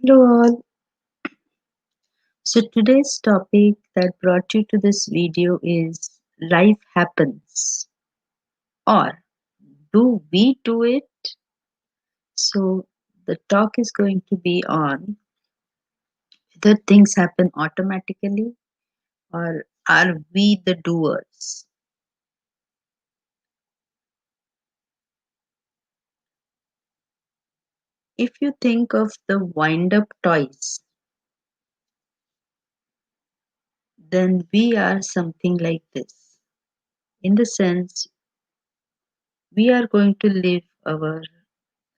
Hello all. So today's topic that brought you to this video is life happens or do we do it? So the talk is going to be on whether things happen automatically or are we the doers? If you think of the wind up toys, then we are something like this. In the sense, we are going to live our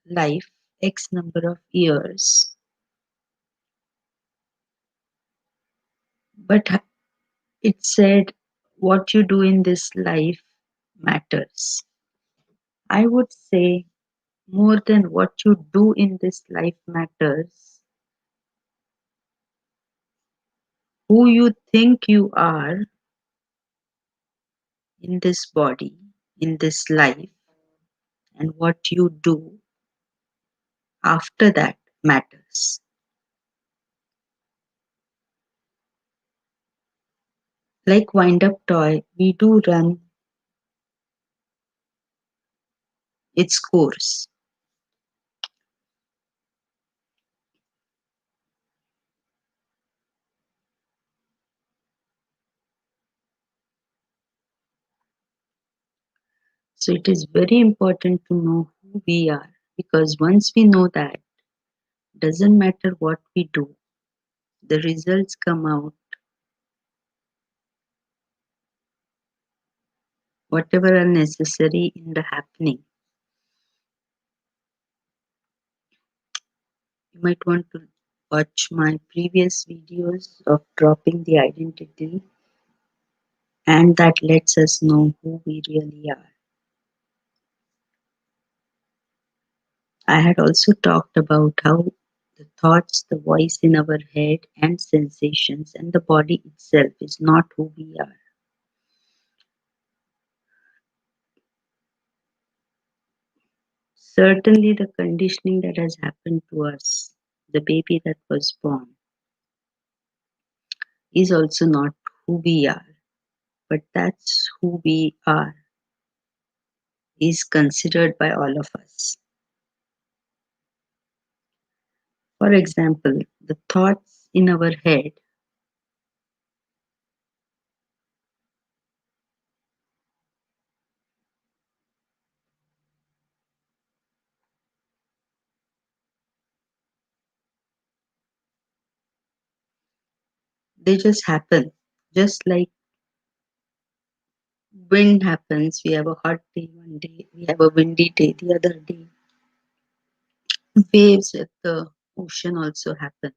life X number of years, but it said what you do in this life matters. I would say more than what you do in this life matters, who you think you are in this body, in this life, and what you do after that matters. Like wind up toy, we do run its course. So it is very important to know who we are because once we know that, doesn't matter what we do, the results come out whatever are necessary in the happening. You might want to watch my previous videos of dropping the identity, and that lets us know who we really are. I had also talked about how the thoughts, the voice in our head, and sensations, and the body itself is not who we are. Certainly, the conditioning that has happened to us, the baby that was born, is also not who we are, but that's who we are, is considered by all of us. For example, the thoughts in our head, they just happen. Just like wind happens, we have a hot day one day, we have a windy day the other day. Waves at the ocean also happen.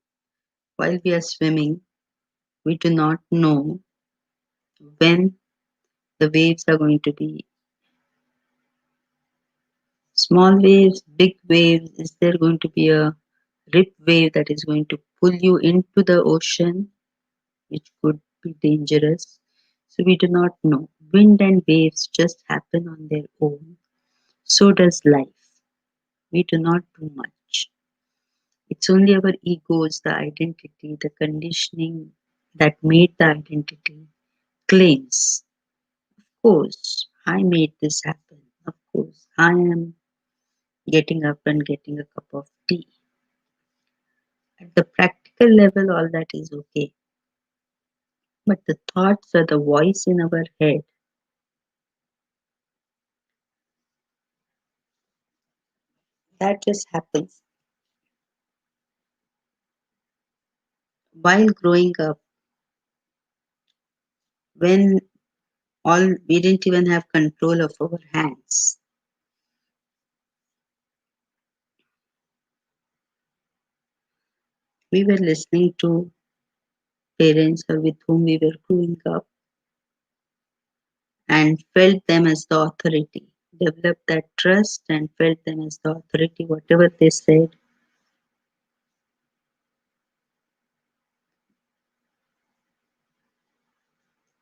While we are swimming, we do not know when the waves are going to be small waves, big waves. Is there going to be a rip wave that is going to pull you into the ocean, which could be dangerous? So we do not know. Wind and waves just happen on their own. So does life. We do not do much. It's only our egos, the identity, the conditioning that made the identity claims. Of course, I made this happen. Of course, I am getting up and getting a cup of tea. At the practical level, all that is okay. But the thoughts or the voice in our head, that just happens. While growing up, when all we didn't even have control of our hands, we were listening to parents or with whom we were growing up and felt them as the authority, developed that trust and felt them as the authority. Whatever they said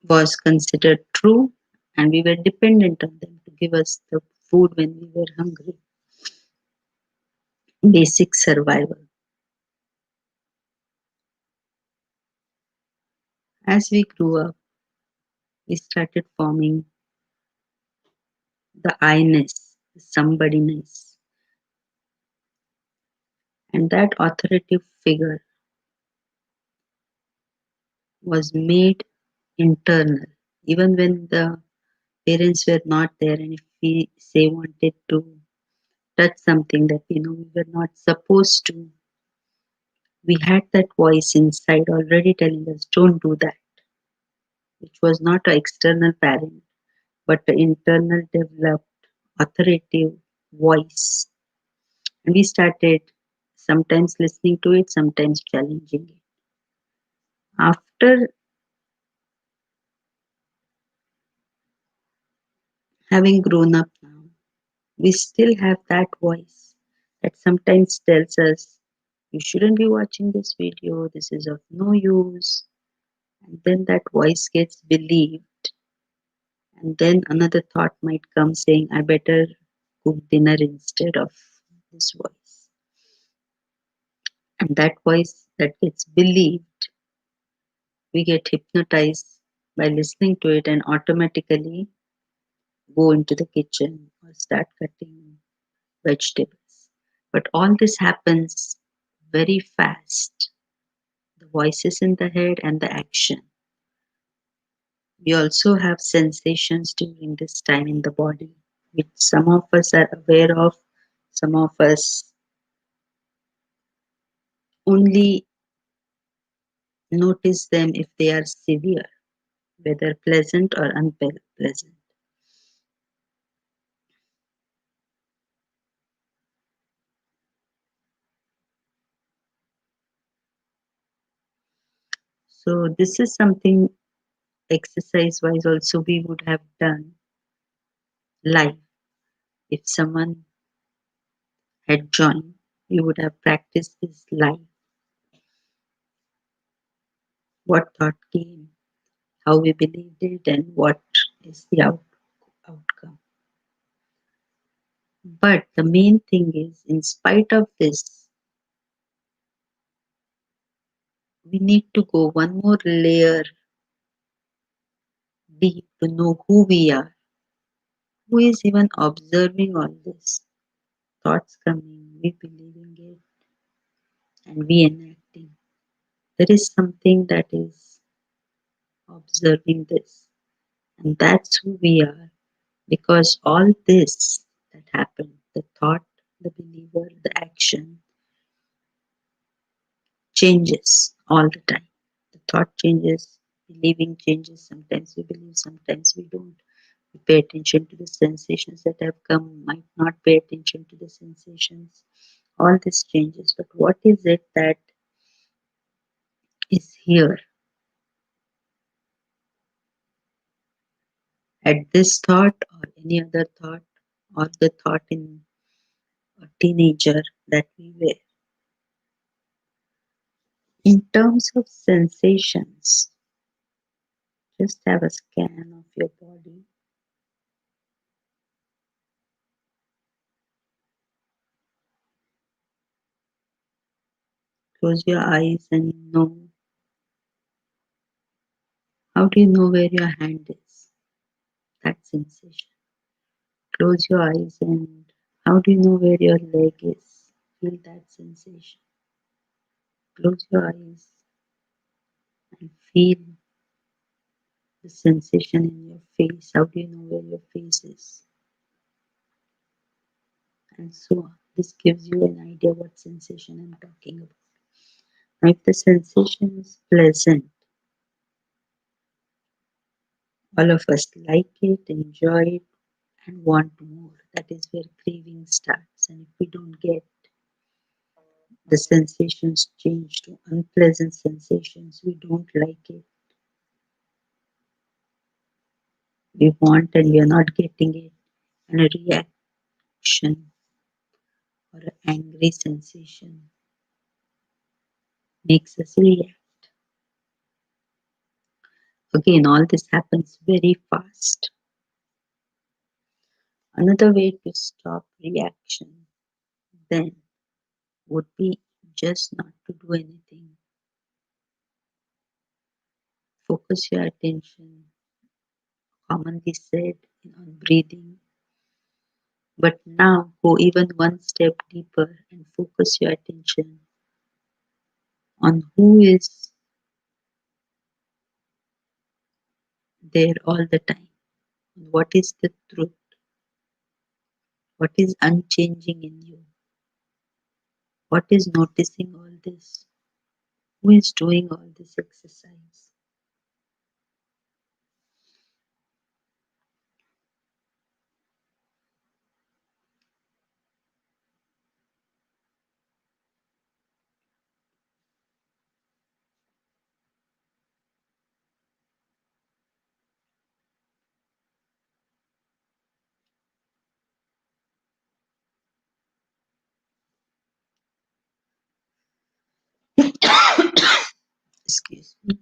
was considered true, and we were dependent on them to give us the food when we were hungry. Basic survival. As we grew up, we started forming the I-ness, the somebody-ness, and that authoritative figure was made internal. Even when the parents were not there, and if we say wanted to touch something that we know we were not supposed to, we had that voice inside already telling us, don't do that, which was not an external parent, but an internal developed authoritative voice. And we started sometimes listening to it, sometimes challenging it. After having grown up now, we still have that voice that sometimes tells us, you shouldn't be watching this video, this is of no use. And then that voice gets believed, and then another thought might come saying, I better cook dinner instead of this voice. And that voice that gets believed, we get hypnotized by listening to it and automatically go into the kitchen or start cutting vegetables. But all this happens very fast. The voices in the head and the action. We also have sensations during this time in the body, which some of us are aware of, some of us only notice them if they are severe, whether pleasant or unpleasant. So, this is something exercise wise also we would have done live. If someone had joined, we would have practiced this live. What thought came, how we believed it, and what is the outcome. But the main thing is, in spite of this, we need to go one more layer deep to know who we are, who is even observing all this. Thoughts coming, we believing it, and we enacting. There is something that is observing this, and that's who we are. Because all this that happened, the thought, the believer, the action, changes all the time. The thought changes, believing changes. Sometimes we believe, sometimes we don't. We pay attention to the sensations that have come, might not pay attention to the sensations. All this changes. But what is it that is here at this thought or any other thought or the thought in a teenager that we were? In terms of sensations, just have a scan of your body. Close your eyes and know. How do you know where your hand is? That sensation. Close your eyes and how do you know where your leg is? Feel that sensation. Close your eyes and feel the sensation in your face. How do you know where your face is? And so on. This gives you an idea what sensation I'm talking about. Now, if the sensation is pleasant, all of us like it, enjoy it, and want more. That is where craving starts. And if we don't get the sensations change to unpleasant sensations, we don't like it. We want and we are not getting it. And a reaction or an angry sensation makes us react. Again, all this happens very fast. Another way to stop reaction then would be just not to do anything. Focus your attention, commonly said, on breathing. But now go even one step deeper and focus your attention on who is there all the time. What is the truth? What is unchanging in you? What is noticing all this? Who is doing all this exercise? Excuse me.